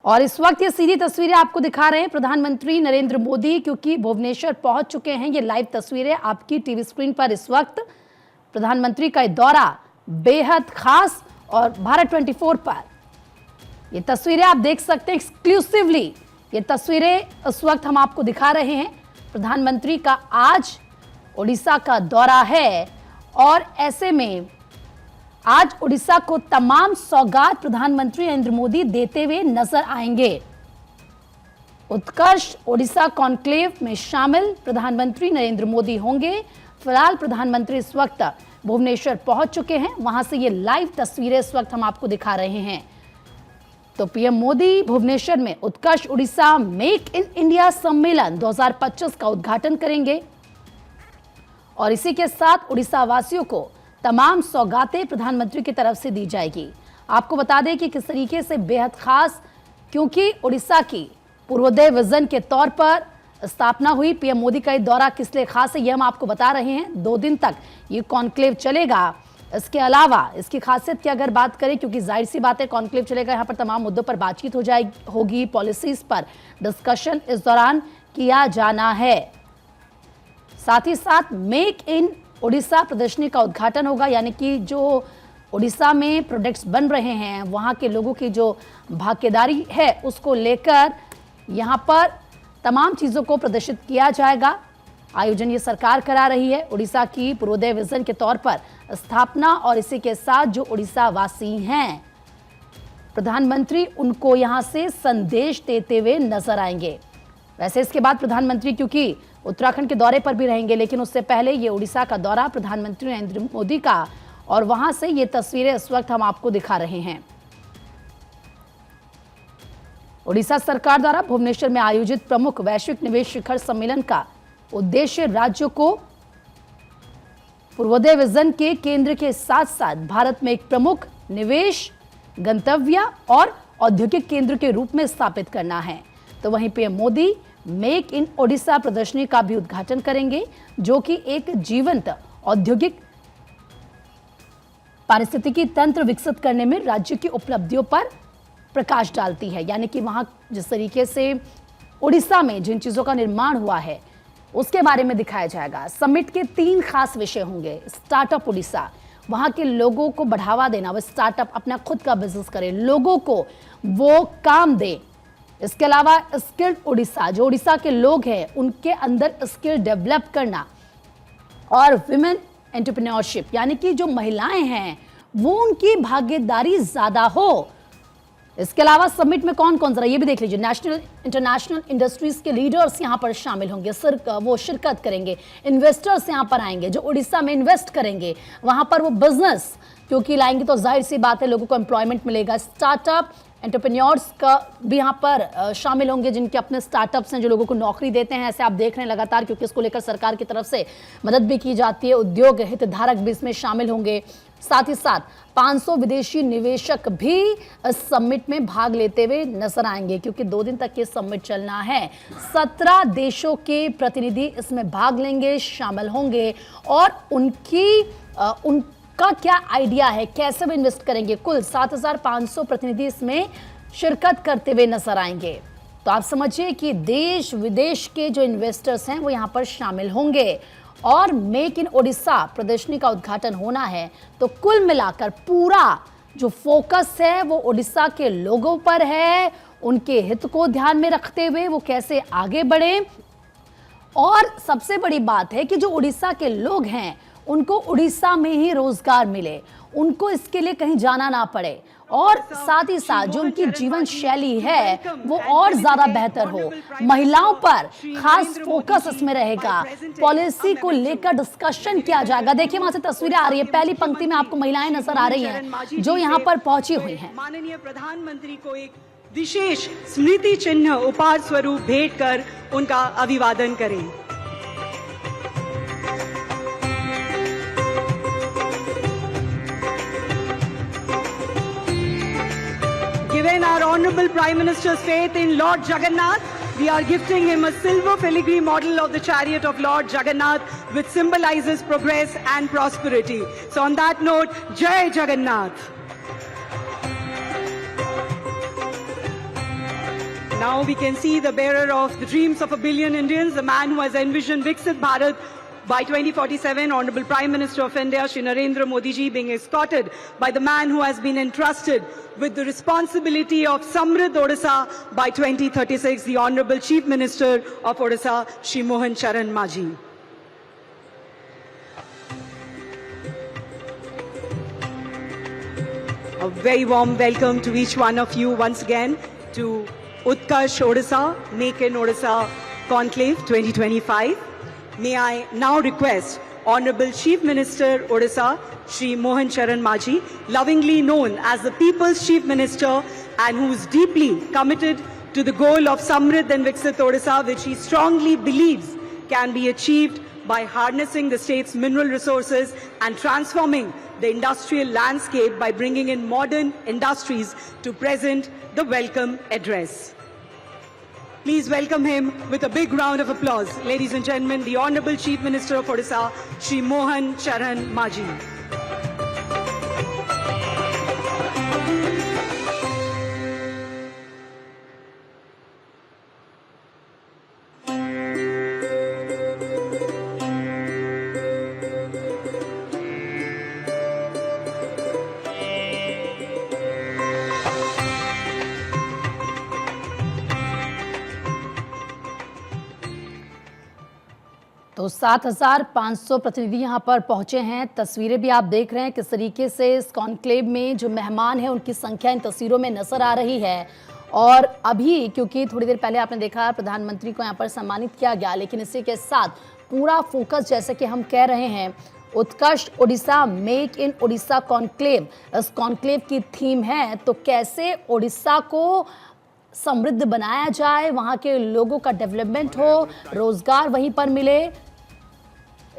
और इस वक्त ये सीधी तस्वीरें आपको दिखा रहे हैं प्रधानमंत्री नरेंद्र मोदी, क्योंकि भुवनेश्वर पहुंच चुके हैं। ये लाइव तस्वीरें आपकी टीवी स्क्रीन पर इस वक्त प्रधानमंत्री का दौरा बेहद खास, और भारत 24 पर ये तस्वीरें आप देख सकते हैं एक्सक्लूसिवली। ये तस्वीरें इस वक्त हम आपको दिखा रहे हैं। प्रधानमंत्री का आज उड़ीसा का दौरा है और ऐसे में आज उड़ीसा को तमाम सौगात प्रधानमंत्री नरेंद्र मोदी देते हुए नजर आएंगे। उत्कर्ष उड़ीसा कॉन्क्लेव में शामिल प्रधानमंत्री नरेंद्र मोदी होंगे। फिलहाल प्रधानमंत्री इस वक्त भुवनेश्वर पहुंच चुके हैं, वहां से ये लाइव तस्वीरें इस वक्त हम आपको दिखा रहे हैं। तो पीएम मोदी भुवनेश्वर में उत्कर्ष उड़ीसा मेक इन इंडिया सम्मेलन 2025 का उद्घाटन करेंगे और इसी के साथ उड़ीसा वासियों को तमाम सौगातें प्रधानमंत्री की तरफ से दी जाएगी। आपको बता दें कि किस तरीके से बेहद खास, क्योंकि उड़ीसा की पूर्वोदय विजन के तौर पर स्थापना हुई। पीएम मोदी का ये दौरा किस लिए खास है, यह हम आपको बता रहे हैं। 2 दिन तक ये कॉन्क्लेव चलेगा। इसके अलावा इसकी खासियत की अगर बात करें, क्योंकि जाहिर सी बात है कॉन्क्लेव चलेगा, यहाँ पर तमाम मुद्दों पर बातचीत होगी, पॉलिसीज पर डिस्कशन इस दौरान किया जाना है। साथ ही साथ मेक इन उड़ीसा प्रदर्शनी का उद्घाटन होगा, यानी कि जो उड़ीसा में प्रोडक्ट्स बन रहे हैं, वहाँ के लोगों की जो भागीदारी है उसको लेकर यहाँ पर तमाम चीज़ों को प्रदर्शित किया जाएगा। आयोजन ये सरकार करा रही है। उड़ीसा की पूर्वोदय विजन के तौर पर स्थापना, और इसी के साथ जो उड़ीसा वासी हैं प्रधानमंत्री उनको यहाँ से संदेश देते हुए नजर आएंगे। वैसे इसके बाद प्रधानमंत्री क्योंकि उत्तराखंड के दौरे पर भी रहेंगे, लेकिन उससे पहले ये उड़ीसा का दौरा प्रधानमंत्री नरेंद्र मोदी का, और वहां से ये तस्वीरें इस वक्त हम आपको दिखा रहे हैं। उड़ीसा सरकार द्वारा भुवनेश्वर में आयोजित प्रमुख वैश्विक निवेश शिखर सम्मेलन का उद्देश्य राज्यों को पूर्वोदय विजन के केंद्र के साथ साथ भारत में एक प्रमुख निवेश गंतव्य और औद्योगिक केंद्र के रूप में स्थापित करना है। तो वहीं PM Modi make in Odisha प्रदर्शनी का भी उद्घाटन करेंगे, जो कि एक जीवंत औद्योगिक पारिस्थितिकी तंत्र विकसित करने में राज्य की उपलब्धियों पर प्रकाश डालती है। यानी कि वहां जिस तरीके से उड़ीसा में जिन चीजों का निर्माण हुआ है उसके बारे में दिखाया जाएगा। समिट के 3 खास विषय होंगे। स्टार्टअप उड़ीसा, वहां के लोगों को बढ़ावा देना, वो स्टार्टअप अपना खुद का बिजनेस करे, लोगों को वो काम दे। इसके अलावा स्किल्ड उड़ीसा, जो उड़ीसा के लोग हैं उनके अंदर स्किल डेवलप करना, और विमेन एंटरप्रेन्योरशिप, यानी कि जो महिलाएं हैं वो उनकी भागीदारी ज्यादा हो। इसके अलावा समिट में कौन कौन सा, ये भी देख लीजिए। नेशनल इंटरनेशनल इंडस्ट्रीज के लीडर्स यहां पर शामिल होंगे, वो शिरकत करेंगे। इन्वेस्टर्स यहां पर आएंगे जो उड़ीसा में इन्वेस्ट करेंगे, वहां पर वो बिजनेस क्योंकि लाएंगे तो जाहिर सी बात है लोगों को एम्प्लॉयमेंट मिलेगा। स्टार्टअप एंटरप्रेन्योर्स का भी यहाँ पर शामिल होंगे, जिनके अपने स्टार्टअप्स हैं जो लोगों को नौकरी देते हैं। ऐसे आप देख रहे हैं लगातार, क्योंकि इसको लेकर सरकार की तरफ से मदद भी की जाती है। उद्योग हितधारक भी इसमें शामिल होंगे। साथ ही साथ 500 विदेशी निवेशक भी इस समिट में भाग लेते हुए नजर आएंगे, क्योंकि 2 दिन तक ये समिट चलना है। 17 देशों के प्रतिनिधि इसमें भाग लेंगे, शामिल होंगे, और उनका क्या आइडिया है, कैसे वो इन्वेस्ट करेंगे। कुल 7500 प्रतिनिधि इसमें शिरकत करते हुए नजर आएंगे। तो आप समझिए कि देश विदेश के जो इन्वेस्टर्स हैं वो यहाँ पर शामिल होंगे, और मेक इन ओडिशा प्रदर्शनी का उद्घाटन होना है। तो कुल मिलाकर पूरा जो फोकस है वो ओडिशा के लोगों पर है, उनके हित को ध्यान में रखते हुए वो कैसे आगे बढ़े। और सबसे बड़ी बात है कि जो उड़ीसा के लोग हैं उनको उड़ीसा में ही रोजगार मिले, उनको इसके लिए कहीं जाना ना पड़े, और साथ ही साथ जो उनकी जीवन शैली है वो और ज्यादा बेहतर हो। महिलाओं पर खास फोकस इसमें रहेगा। पॉलिसी को लेकर डिस्कशन किया जाएगा। देखिए वहां से तस्वीरें आ रही है, पहली पंक्ति में आपको महिलाएं नजर आ रही हैं जो यहाँ पर पहुंची हुई हैं। माननीय प्रधानमंत्री को एक विशेष स्मृति चिन्ह उपहार स्वरूप भेंट कर उनका अभिवादन करें। Given our Honorable Prime Minister's faith in Lord Jagannath, we are gifting him a silver filigree model of the chariot of Lord Jagannath, which symbolizes progress and prosperity. So on that note, Jai Jagannath. Now we can see the bearer of the dreams of a billion Indians, the man who has envisioned Viksit Bharat by 2047, Honorable Prime Minister of India, Shri Narendra Modi ji, being escorted by the man who has been entrusted with the responsibility of Samrid Odisha by 2036, the Honorable Chief Minister of Odisha, Shri Mohan Charan Majhi. A very warm welcome to each one of you once again to Utkarsh Odisha, Make in Odisha Conclave 2025. May I now request Honorable Chief Minister Odisha, Shri Mohan Charan Majhi, lovingly known as the People's Chief Minister and who is deeply committed to the goal of Samrid and Viksit Odisha, which he strongly believes can be achieved by harnessing the state's mineral resources and transforming the industrial landscape by bringing in modern industries to present the welcome address. Please welcome him with a big round of applause. Ladies and gentlemen, the Honorable Chief Minister of Odisha, Shri Mohan Charan Majhi. तो 7,500 प्रतिनिधि यहाँ पर पहुंचे हैं। तस्वीरें भी आप देख रहे हैं किस तरीके से इस कॉन्क्लेव में जो मेहमान हैं उनकी संख्या इन तस्वीरों में नजर आ रही है। और अभी क्योंकि थोड़ी देर पहले आपने देखा प्रधानमंत्री को यहाँ पर सम्मानित किया गया, लेकिन इसी के साथ पूरा फोकस जैसे कि हम कह रहे हैं Utkarsh Odisha make in Odisha conclave, इस कॉन्क्लेव की थीम है तो कैसे ओडिशा को समृद्ध बनाया जाए, वहाँ के लोगों का डेवलपमेंट हो, रोजगार वहीं पर मिले,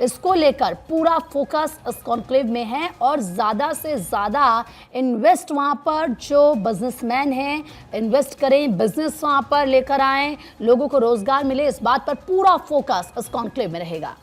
इसको लेकर पूरा फोकस इस कॉन्क्लेव में है। और ज़्यादा से ज़्यादा इन्वेस्ट वहाँ पर जो बिजनेसमैन हैं इन्वेस्ट करें, बिजनेस वहाँ पर लेकर आएँ, लोगों को रोजगार मिले, इस बात पर पूरा फोकस इस कॉन्क्लेव में रहेगा।